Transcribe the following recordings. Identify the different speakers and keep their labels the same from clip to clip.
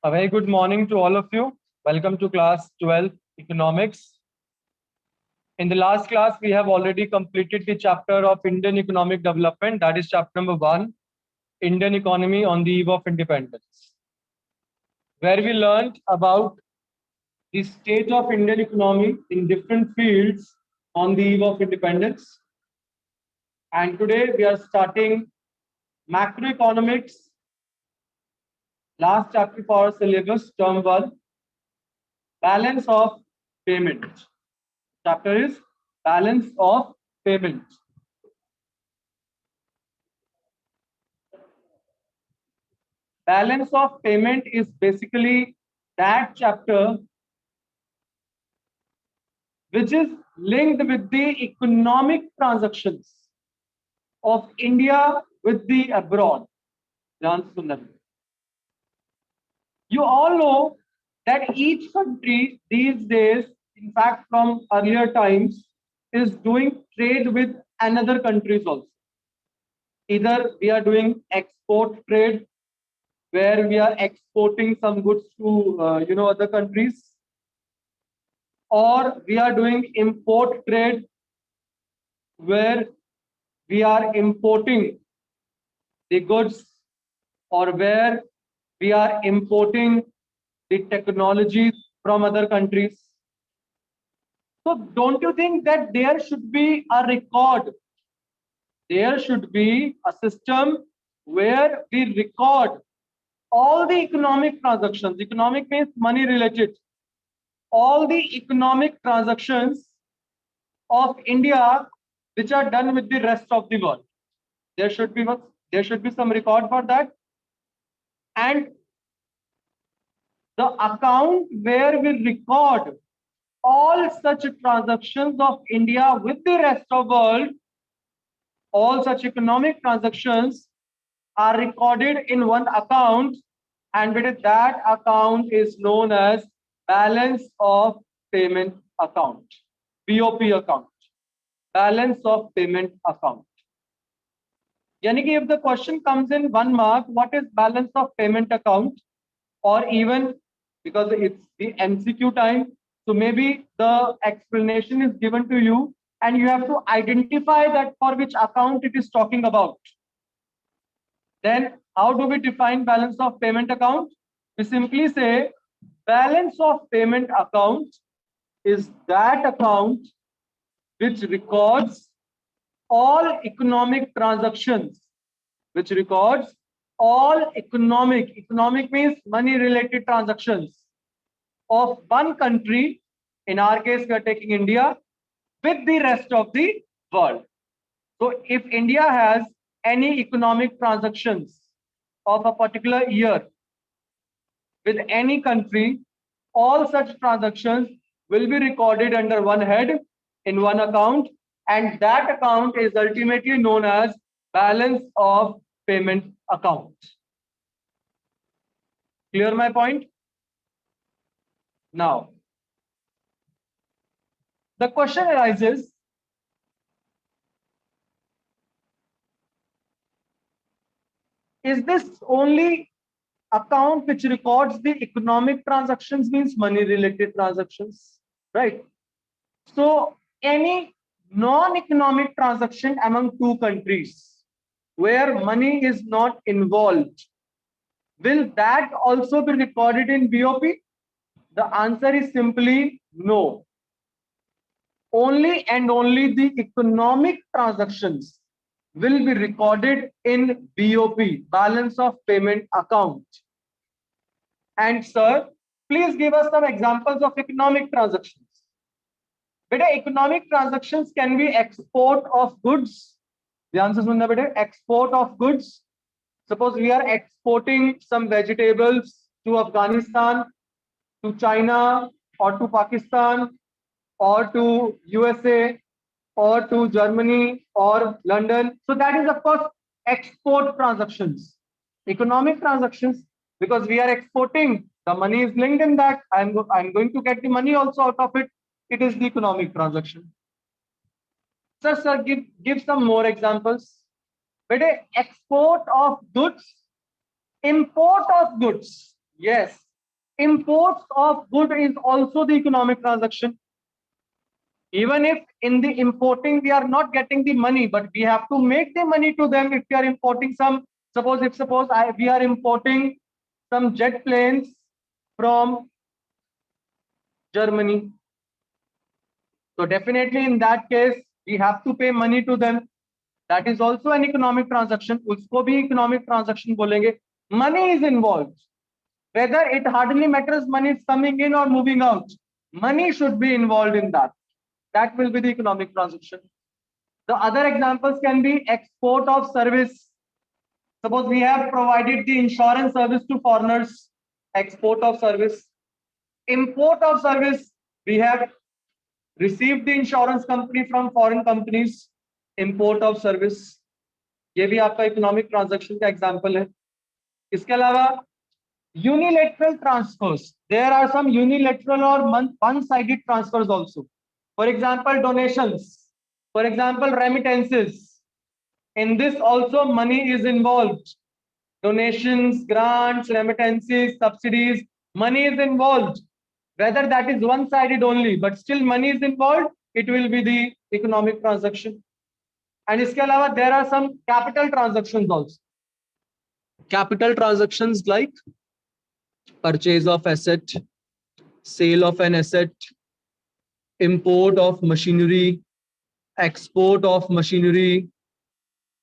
Speaker 1: A very good morning to all of you. Welcome to class 12 economics. In the last class, we have already completed the chapter of Indian economic development. That is chapter number 1, Indian economy on the eve of independence, where we learned about the state of Indian economy in different fields on the eve of independence. And today we are starting macroeconomics, last chapter for our syllabus, term 1, balance of payment. Chapter is balance of payment. Balance of payment is basically that chapter which is linked with the economic transactions of India with the abroad. You all know that each country these days, in fact, from earlier times, is doing trade with another countries also. Either we are doing export trade, where we are exporting some goods to other countries, or we are doing import trade, where we are importing the goods, or where we are importing the technologies from other countries. So don't you think that there should be a record? There should be a system where we record all the economic transactions. Economic means money related. All the economic transactions of India which are done with the rest of the world. There should be some record for that. And the account where we record all such transactions of India with the rest of the world, all such economic transactions are recorded in one account, and with that account is known as balance of payment account, BOP account, balance of payment account. Yani ki if the question comes in 1 mark, what is balance of payment account, or even because it's the MCQ time, so maybe the explanation is given to you and you have to identify that for which account it is talking about. Then how do we define balance of payment account? We simply say balance of payment account is that account which records all economic transactions, which records all economic means money related transactions of one country. In our case, we are taking India with the rest of the world. So if India has any economic transactions of a particular year with any country, all such transactions will be recorded under one head in one account, and that account is ultimately known as balance of payment account. Clear my point? Now, the question arises, is this only account which records the economic transactions, means money related transactions, right? So any non-economic transaction among two countries where money is not involved, will that also be recorded in BOP? The answer is simply no. Only and only the economic transactions will be recorded in BOP, balance of payment account. And sir, please give us some examples of economic transactions. Beta, economic transactions can be export of goods. The answer is beta, export of goods. Suppose we are exporting some vegetables to Afghanistan, to China, or to Pakistan, or to USA, or to Germany, or London. So that is of course export transactions. Economic transactions, because we are exporting, the money is linked in that. I'm going to get the money also out of it. It is the economic transaction. Sir, give some more examples. But export of goods, import of goods. Yes, Imports of good is also the economic transaction. Even if in the importing we are not getting the money, but we have to make the money to them. If we are importing some, we are importing some jet planes from Germany, so definitely in that case we have to pay money to them. That is also an economic transaction. Usko bhi economic transaction bolenge. Money is involved. Whether it hardly matters money is coming in or moving out. Money should be involved in that. That will be the economic transaction. The other examples can be export of service. Suppose we have provided the insurance service to foreigners, export of service. Import of service, we have received the insurance company from foreign companies, import of service. ये भी आपका economic transaction का example है. इसके अलावा unilateral transfers, there are some unilateral or one-sided transfers also. For example, donations, for example, remittances. In this also money is involved. Donations, grants, remittances, subsidies, money is involved. Whether that is one-sided only, but still money is involved, it will be the economic transaction. And iske alawa, there are some capital transactions also. Capital transactions like purchase of asset, sale of an asset, import of machinery, export of machinery,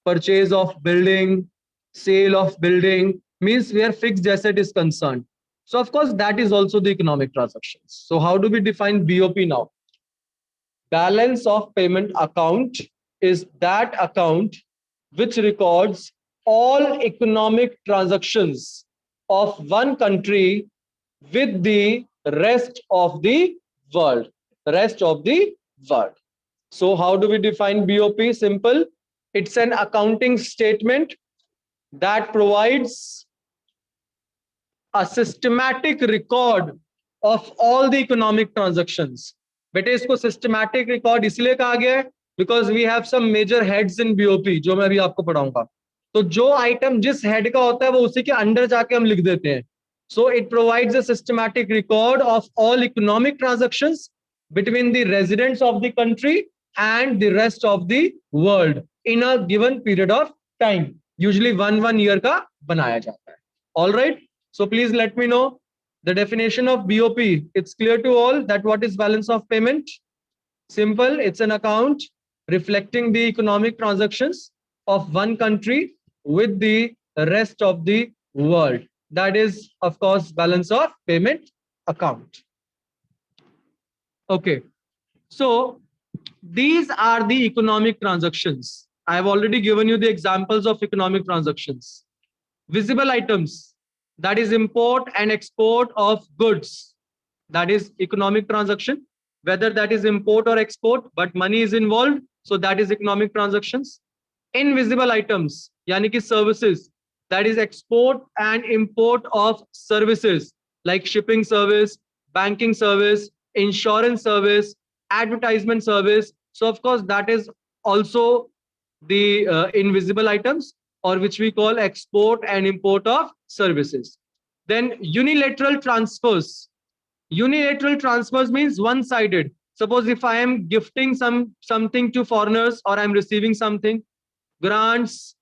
Speaker 1: purchase of building, sale of building, means where fixed asset is concerned. So of course that is also the economic transactions. So how do we define BOP now? Balance of payment account is that account which records all economic transactions of one country with the rest of the world. So how do we define BOP? Simple. It's an accounting statement that provides a systematic record of all the economic transactions. बेटे इसको systematic record इसलिए कहा गया है because we have some major heads in BOP जो मैं अभी आपको पढ़ाऊंगा. तो जो आइटम जिस हेड का होता है वो उसी के अंडर जाके हम लिख देते हैं. So it provides a systematic record of all economic transactions between the residents of the country and the rest of the world in a given period of time. Usually one year का बनाया जाता है. All right. So please let me know the definition of BOP. It's clear to all that what is balance of payment? Simple. It's an account reflecting the economic transactions of one country with the rest of the world. That is, of course, balance of payment account. Okay. So these are the economic transactions. I have already given you the examples of economic transactions. Visible items, that is import and export of goods. That is economic transaction. Whether that is import or export, but money is involved. So that is economic transactions. Invisible items, yani ki services, that is export and import of services like shipping service, banking service, insurance service, advertisement service. So of course that is also the invisible items, or which we call export and import of services. Then unilateral transfers. Unilateral transfers means one-sided. Suppose if I am gifting something to foreigners, or I'm receiving something, grants,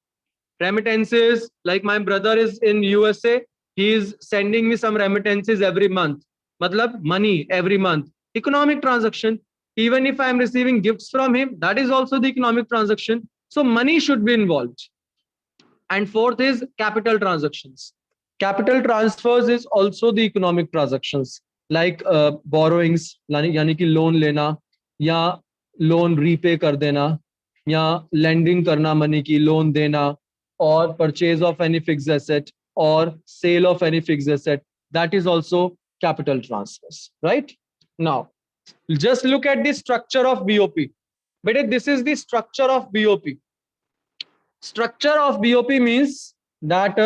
Speaker 1: remittances, like my brother is in USA, he is sending me some remittances every month. Matlab money every month. Economic transaction. Even if I am receiving gifts from him, that is also the economic transaction. So money should be involved. And fourth is capital transactions. Capital transfers is also the economic transactions, like borrowings, यानी कि loan लेना या loan repay कर देना या lending करना money की, loan देना, or purchase of any fixed asset or sale of any fixed asset. That is also capital transfers, right? Now, just look at the structure of BOP. But this is the structure of BOP. Structure of BOP means that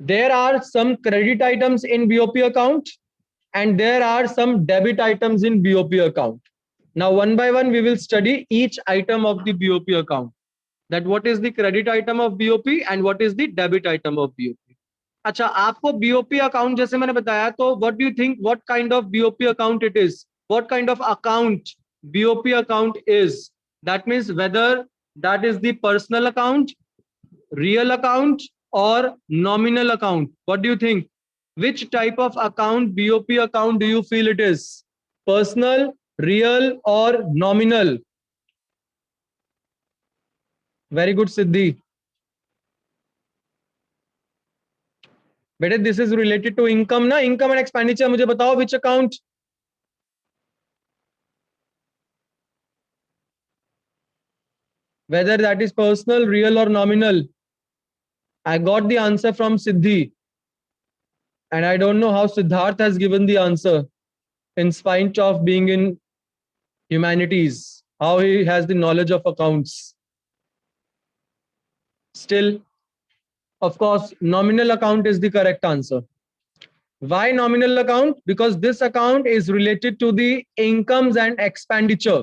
Speaker 1: there are some credit items in BOP account and there are some debit items in BOP account. Now, one by one, we will study each item of the BOP account. That what is the credit item of BOP and what is the debit item of BOP. अच्छा, आपको BOP account जैसे मैंने बताया, तो what do you think what kind of BOP account it is? What kind of account BOP account is? That means whether that is the personal account, real account or nominal account. What do you think? Which type of account, BOP account, do you feel it is? Personal, real or nominal? Very good, Siddhi. Beta, this is related to income na, income and expenditure. मुझे बताओ which account? Whether that is personal, real or nominal. I got the answer from Siddhi, and I don't know how Siddharth has given the answer in spite of being in humanities, how he has the knowledge of accounts. Still, of course, nominal account is the correct answer. Why nominal account? Because this account is related to the incomes and expenditure,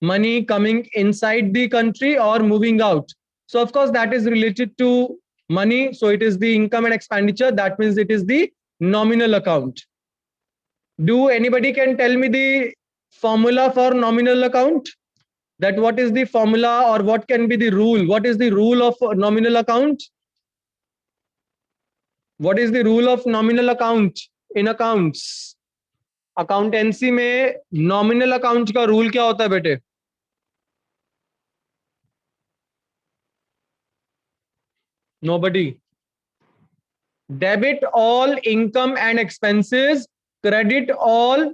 Speaker 1: money coming inside the country or moving out. So of course that is related to money. So it is the income and expenditure. That means it is the nominal account. Do anybody can tell me the formula for nominal account? That what is the formula or what can be the rule? What is the rule of nominal account? What is the rule of nominal account in accounts? Accountancy में nominal account का rule क्या होता है बेटे? Nobody. Debit all income and expenses, credit all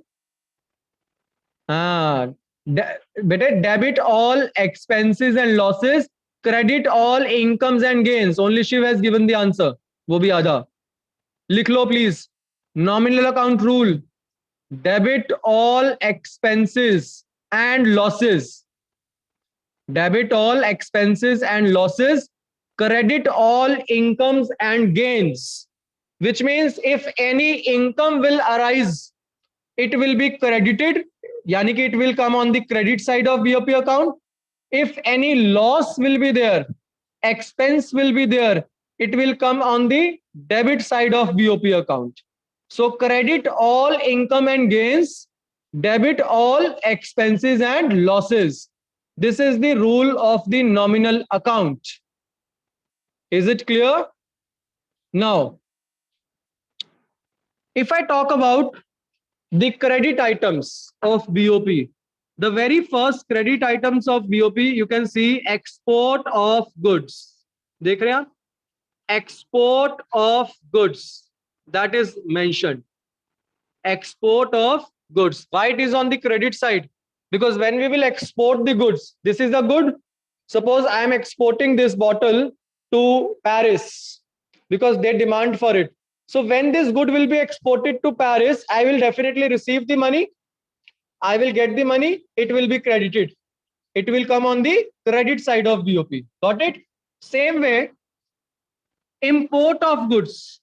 Speaker 1: बेटे debit all expenses and losses, credit all incomes and gains. Only Shiv has given the answer. वो भी आधा लिख लो please. Nominal account rule: debit all expenses and losses, debit all expenses and losses, credit all incomes and gains, which means if any income will arise, it will be credited, yani ki it will come on the credit side of BOP account. If any loss will be there, expense will be there, it will come on the debit side of BOP account. So credit all income and gains, debit all expenses and losses. This is the rule of the nominal account. Is it clear? Now, if I talk about the credit items of BOP, the very first credit items of BOP, you can see export of goods. देख रहे हैं आप? Export of goods, that is mentioned. Export of goods. Why it is on the credit side? Because when we will export the goods, this is a good. Suppose I am exporting this bottle to Paris because they demand for it. So when this good will be exported to Paris, I will definitely receive the money. I will get the money. It will be credited. It will come on the credit side of BOP. Got it? Same way, import of goods.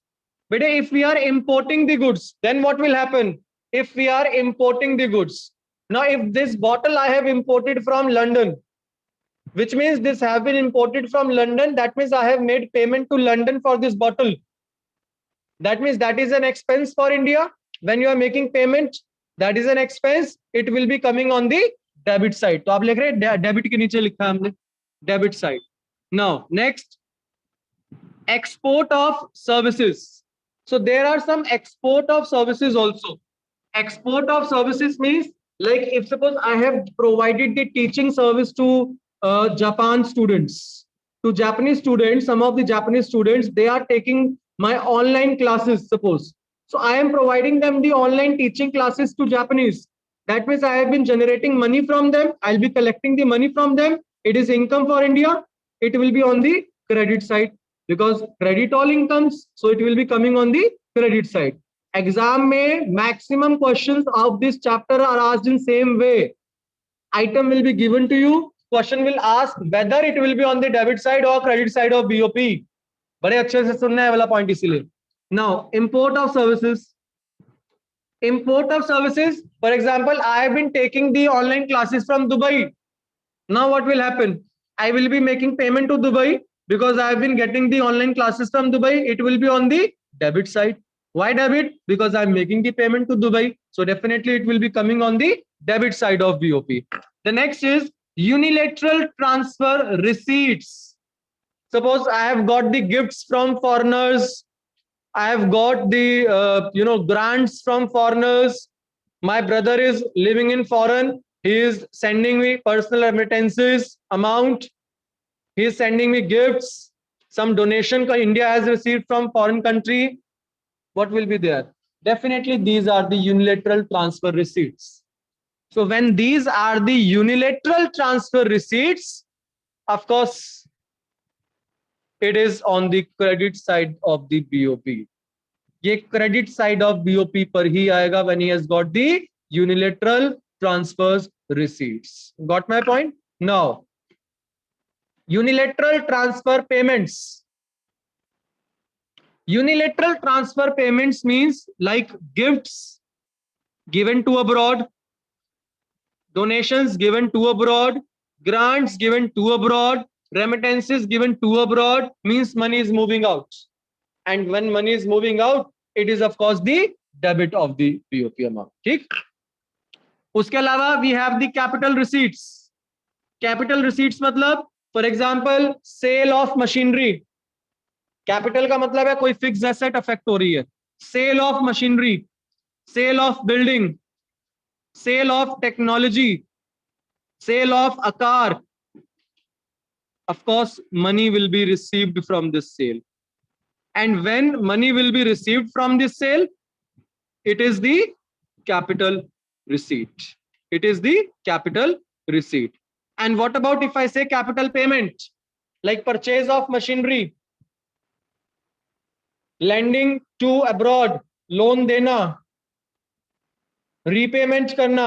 Speaker 1: But if we are importing the goods, then what will happen? If we are importing the goods, now if this bottle I have imported from London, which means this have been imported from London, that means I have made payment to London for this bottle. That means that is an expense for India. When you are making payment, that is an expense. It will be coming on the debit side. तो आप लिख रहे हैं debit के नीचे लिखा है हमने debit side. Now next, export of services. So there are some export of services also. Export of services means, like if suppose I have provided the teaching service to Japan students, to Japanese students, some of the Japanese students, they are taking my online classes, suppose. So I am providing them the online teaching classes to Japanese. That means I have been generating money from them. I'll be collecting the money from them. It is income for India. It will be on the credit side because credit all incomes. So it will be coming on the credit side. Exam में maximum questions of this chapter are asked in same way. Item will be given to you. Question will ask whether it will be on the debit side or credit side of BOP. बड़े अच्छे से सुनना है वाला point इसीलिए. Now, import of services. Import of services. For example, I have been taking the online classes from Dubai. Now what will happen? I will be making payment to Dubai because I have been getting the online classes from Dubai. It will be on the debit side. Why debit? Because I'm making the payment to Dubai. So definitely it will be coming on the debit side of BOP. The next is unilateral transfer receipts. Suppose I have got the gifts from foreigners. I have got the grants from foreigners. My brother is living in foreign. He is sending me personal remittances amount. He is sending me gifts. Some donation India has received from foreign country. What will be there? Definitely these are the unilateral transfer receipts. So when these are the unilateral transfer receipts, of course, it is on the credit side of the BOP. ये credit side of BOP पर ही आएगा when he has got the unilateral transfers receipts. Got my point? Now, unilateral transfer payments. Unilateral transfer payments means like gifts given to abroad, donations given to abroad, grants given to abroad, remittances given to abroad, means money is moving out. And when money is moving out, it is of course the debit of the BOP amount. ठीक? उसके अलावा we have the capital receipts. Capital receipts मतलब for example sale of machinery. Capital का मतलब है कोई fix asset affect हो रही है. Sale of machinery, sale of building, sale of technology, sale of a car. Of course, money will be received from this sale. And when money will be received from this sale, it is the capital receipt. It is the capital receipt. And what about if I say capital payment, like purchase of machinery, lending to abroad, loan देना, repayment करना,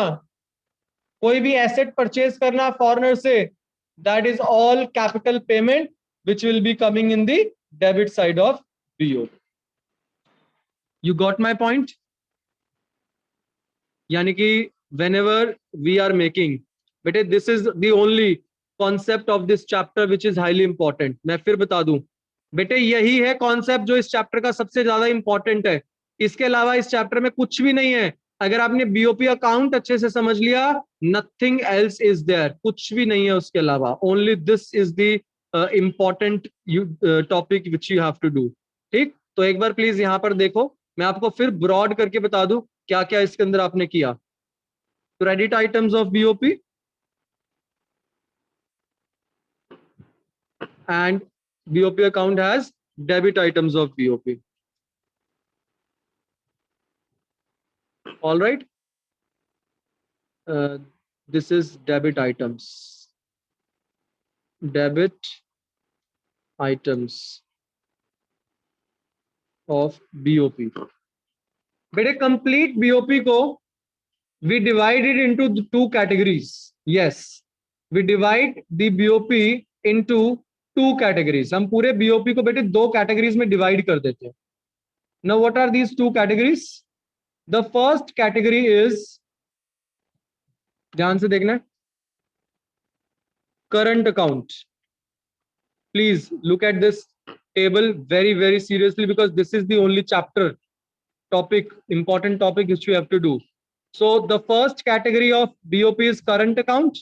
Speaker 1: कोई भी asset purchase करना foreigner से, that is all capital payment which will be coming in the debit side of BOP. You got my point? यानी कि whenever we are making, बेटे this is the only concept of this chapter which is highly important. मैं फिर बता दूं बेटे यही है कॉन्सेप्ट जो इस चैप्टर का सबसे ज्यादा इंपॉर्टेंट है. इसके अलावा इस चैप्टर में कुछ भी नहीं है. अगर आपने बीओपी अकाउंट अच्छे से समझ लिया, नथिंग एल्स इज देयर, कुछ भी नहीं है उसके अलावा. Only this is the important topic which you have to do. ठीक, तो एक बार प्लीज यहां पर देखो, मैं आपको फिर ब्रॉड करके बता दूं क्या क्या इसके अंदर आपने किया. Credit items of BOP and BOP account has debit items of BOP. All right. This is debit items. Debit items of BOP. But a complete BOP को we divide it into two categories. Yes, we divide the BOP into two categories. हम पूरे BOP को बेटे दो categories में divide कर देते हैं. Now what are these two categories? The first category is, ध्यान से देखना, current account. Please look at this table very seriously because this is the only chapter topic, important topic which you have to do. So the first category of BOP is current account,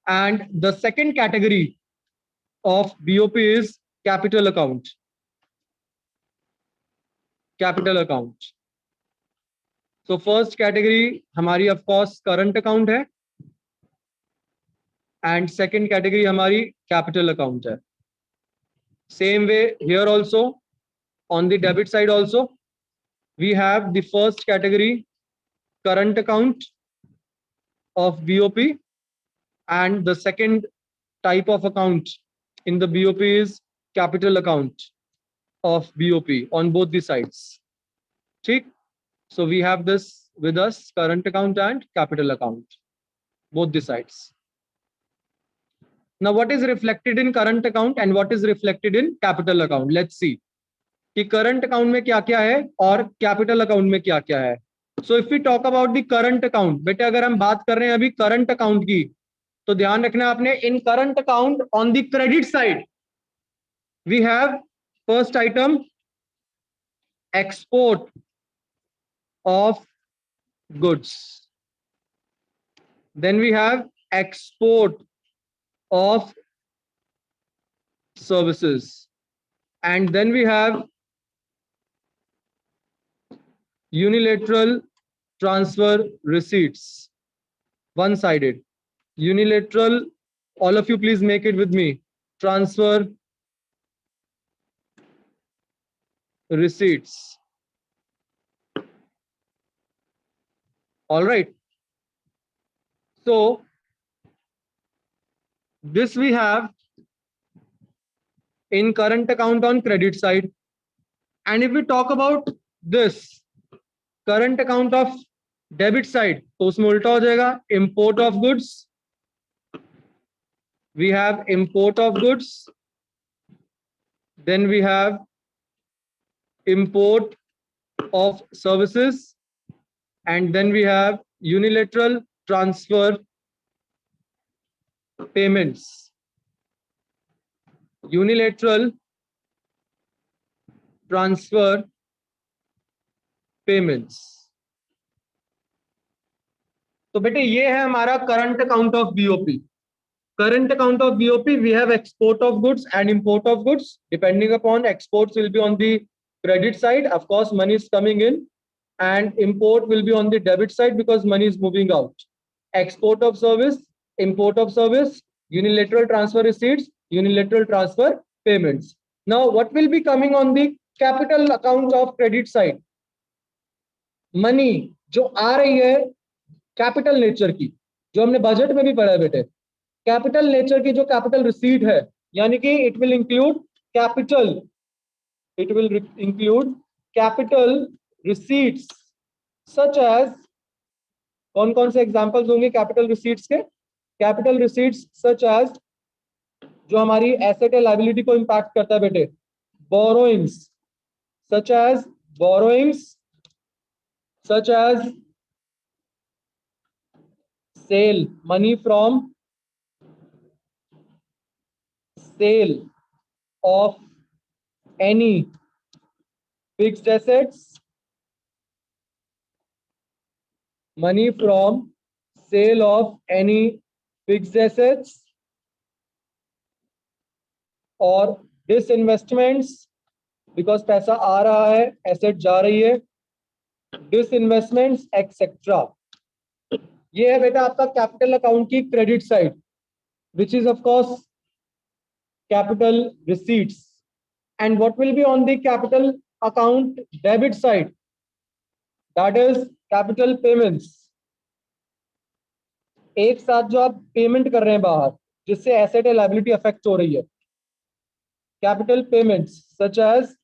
Speaker 1: and the second category of BOP is capital account. Capital account. So first category हमारी of course current account है, and second category हमारी capital account है. Same way here also, on the debit side also, we have the first category current account of BOP, and the second type of account in the BOP is capital account of BOP on both the sides. ठीक? So we have this with us, current account and capital account, both the sides. Now what is reflected in current account and what is reflected in capital account? Let's see कि current account में क्या क्या है और capital account में क्या क्या है. So if we talk about the current account, बेटे अगर हम बात कर रहे हैं अभी current account की, तो ध्यान रखना आपने, in current account on the credit side we have first item export of goods. Then we have export of services. And then we have unilateral transfer receipts. One-sided. Unilateral, all of you please make it with me. Transfer receipts. All right. So this we have in current account on credit side. And if we talk about this current account of debit side, तो उसमें उल्टा हो जाएगा, import of goods. We have import of goods. Then we have import of services. And then we have unilateral transfer payments. Unilateral transfer payments. तो बेटे ये है हमारा current account of BOP. Current account of BOP, we have export of goods and import of goods. Depending upon, exports will be on the credit side. Of course, money is coming in, and import will be on the debit side because money is moving out. Export of service, import of service, unilateral transfer receipts, unilateral transfer payments. Now, what will be coming on the capital account of credit side? Money जो आ रही है capital nature की, जो हमने budget में भी पढ़ा है बेटे. कैपिटल नेचर की जो कैपिटल रिसीट है, यानी कि it will include capital receipts such as, कौन कौन से एग्जांपल्स होंगे कैपिटल रिसीट्स के? कैपिटल रिसीट्स सच एज जो हमारी एसेट या लायबिलिटी को इंपैक्ट करता है बेटे, borrowings such as sale, money from sale of any fixed assets, money from sale of any fixed assets, or disinvestments because पैसा आ रहा है, asset जा रही है, disinvestments etc. ये है बेटा आपका कैपिटल अकाउंट की credit side, which is of course capital receipts. And what will be on the capital account debit side? That is capital payments. एक साथ जो आप पेमेंट कर रहे हैं बाहर, जिससे एसेट या लायबिलिटी अफेक्ट हो रही है, capital payments such as,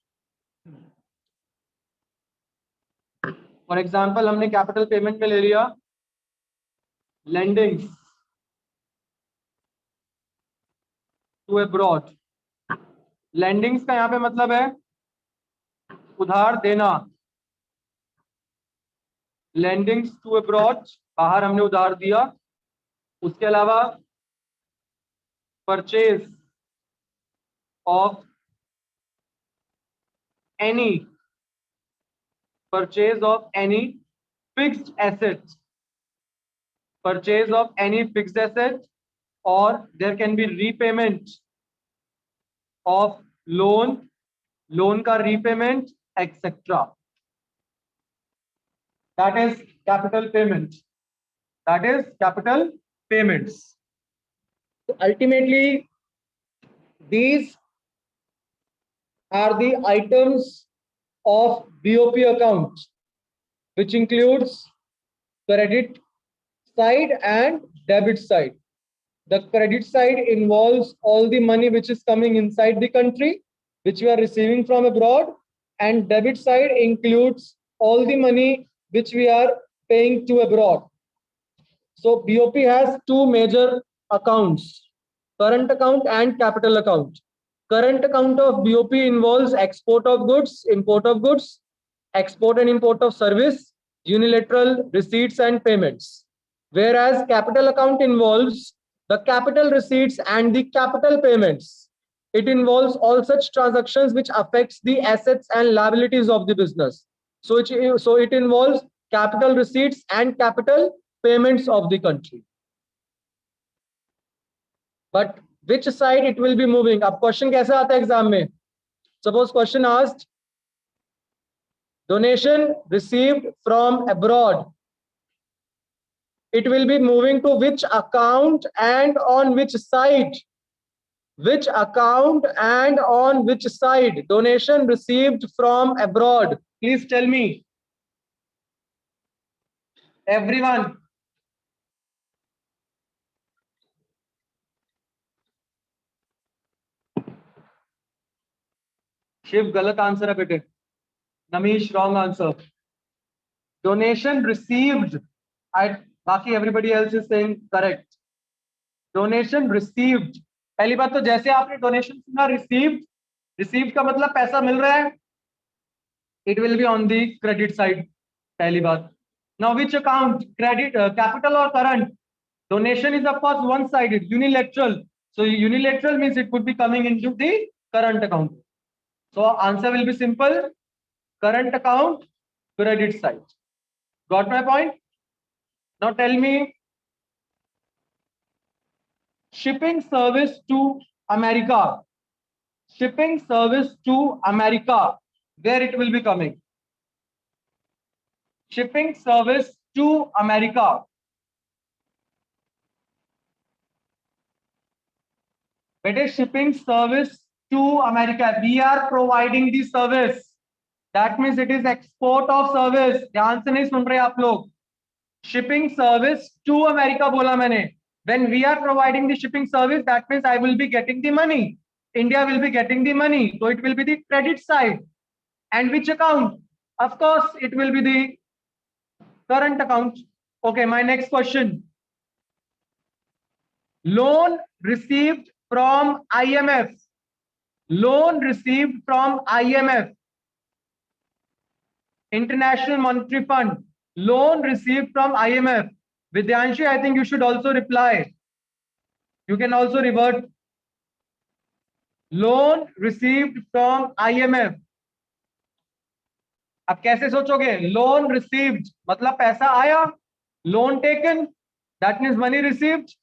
Speaker 1: for example हमने कैपिटल पेमेंट में ले लिया लेंडिंग्स टू अब्रॉड. लैंडिंग्स का यहाँ पे मतलब है उधार देना. लैंडिंग्स टू अब्रॉड, बाहर हमने उधार दिया. उसके अलावा purchase of any fixed asset, purchase of any fixed asset, or there can be repayment of loan का repayment etc. That is capital payment. That is capital payments. So ultimately these are the items of BOP account, which includes credit side and debit side. The credit side involves all the money which is coming inside the country, which we are receiving from abroad, and debit side includes all the money which we are paying to abroad. So BOP has two major accounts, current account and capital account. Current account of BOP involves export of goods, import of goods, export and import of service, unilateral receipts and payments. Whereas capital account involves the capital receipts and the capital payments. It involves all such transactions which affects the assets and liabilities of the business. So it involves capital receipts and capital payments of the country. But which side it will be moving? अब question कैसे आता है exam में? Suppose question asked, donation received from abroad. It will be moving to which account and on which side? Which account and on which side? Donation received from abroad. Please tell me. Everyone. Shiv, galat answer है बेटे. Namish, wrong answer. Donation received. बाकी everybody else is saying correct. Donation received. पहली बात तो जैसे आपने donation सुना received का मतलब पैसा मिल रहा है. It will be on the credit side. पहली बात. Now which account? Credit, capital or current? Donation is of course one-sided, unilateral. So unilateral means it could be coming into the current account. So answer will be simple. Current account, credit side. Got my point? Now tell me, shipping service to America. Shipping service to America. Where it will be coming? Shipping service to America. Better shipping service to America. We are providing the service. That means it is export of service. ध्यान से नहीं सुन रहे आप लोग. Shipping service to America बोला मैंने. When we are providing the shipping service, that means I will be getting the money. India will be getting the money. So it will be the credit side. And which account? Of course, it will be the current account. Okay, my next question. Loan received from IMF. Loan received from IMF. International Monetary Fund. Loan received from IMF. Vidyanshi, I think you should also reply. You can also revert. Loan received from IMF. अब कैसे सोचोगे? Loan received मतलब पैसा आया. Loan taken, that means money received.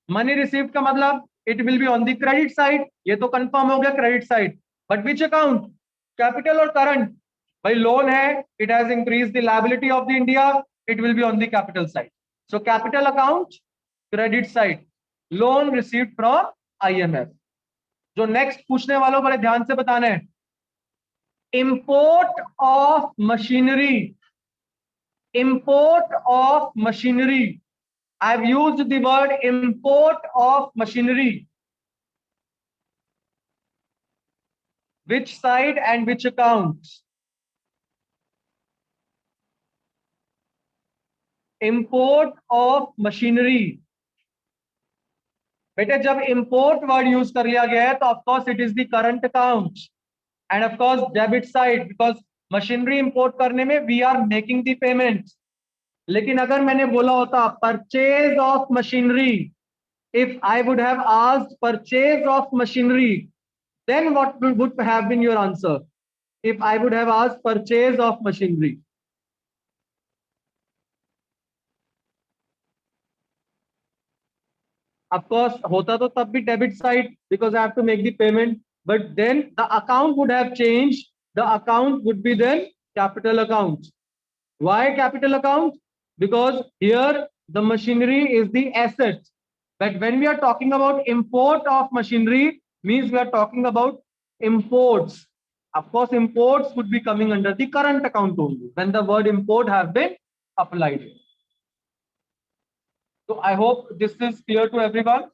Speaker 1: Money received का मतलब it will be on the credit side. ये तो confirm हो गया credit side. But which account? Capital or current? भाई loan है, it has increased the liability of the India. It will be on the capital side. So capital account, credit side. Loan received from IMF. जो next पूछने वालों बड़े ध्यान से बताना है. Import of machinery. Import of machinery. I've used the word import of machinery. Which side and which account? Import of machinery. बेटे जब import word use कर लिया गया है तो of course it is the current account and of course debit side because machinery import करने में we are making the payment. लेकिन अगर मैंने बोला होता purchase of machinery, if I would have asked purchase of machinery, then what would have been your answer? If I would have asked purchase of machinery. Of course, hota to tab bhi debit side because I have to make the payment. But then the account would have changed. The account would be then capital account. Why capital account? Because here the machinery is the asset. But when we are talking about import of machinery, means we are talking about imports. Of course, imports would be coming under the current account only when the word import have been applied. So I hope this is clear to everyone.